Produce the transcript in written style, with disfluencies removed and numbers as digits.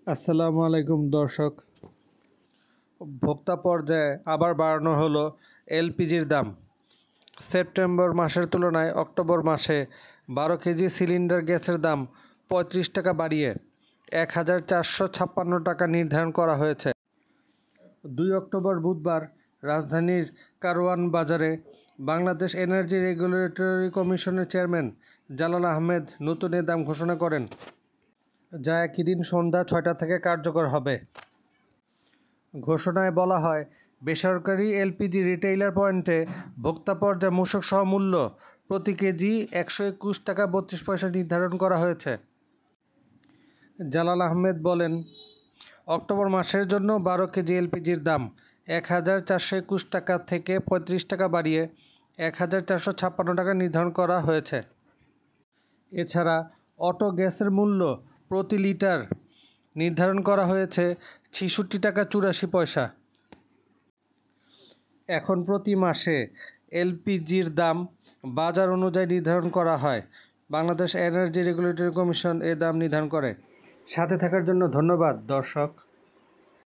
আসসালামু আলাইকুম দর্শক। ভোক্তা পর্যায়ে আবার বাড়ানো হলো এলপিজির দাম। সেপ্টেম্বর মাসের তুলনায় অক্টোবর মাসে 12 কেজি সিলিন্ডার গ্যাসের দাম 35 টাকা বাড়িয়ে 1456 টাকা নির্ধারণ করা হয়েছে। 2 অক্টোবর বুধবার রাজধানীর কারওয়ান বাজারে বাংলাদেশ এনার্জি রেগুলেটরি কমিশনের চেয়ারম্যান জালাল আহমেদ নতুন এ দাম ঘোষণা করেন, যা একই দিন সন্ধ্যা 6টা থেকে কার্যকর হবে। ঘোষণায় বলা হয়, বেসরকারি এলপিজি রিটেইলার পয়েন্টে ভোক্তা পর্যায়ে মূসক সহ মূল্য প্রতি কেজি 121 টাকা 32 পয়সা নির্ধারণ করা হয়েছে। জালাল আহমেদ বলেন, অক্টোবর মাসের জন্য 12 কেজি এলপিজির দাম 1421 টাকা থেকে 35 টাকা বাড়িয়ে 1456 টাকা নির্ধারণ করা হয়েছে। এছাড়া অটো গ্যাসের মূল্য প্রতি লিটার নির্ধারণ করা হয়েছে 66 টাকা 84 পয়সা। এখন প্রতি মাসে এলপিজির দাম বাজার অনুযায়ী নির্ধারণ করা হয়। বাংলাদেশ এনার্জি রেগুলেটরি কমিশন এ দাম নির্ধারণ করে। সাথে থাকার জন্য ধন্যবাদ দর্শক।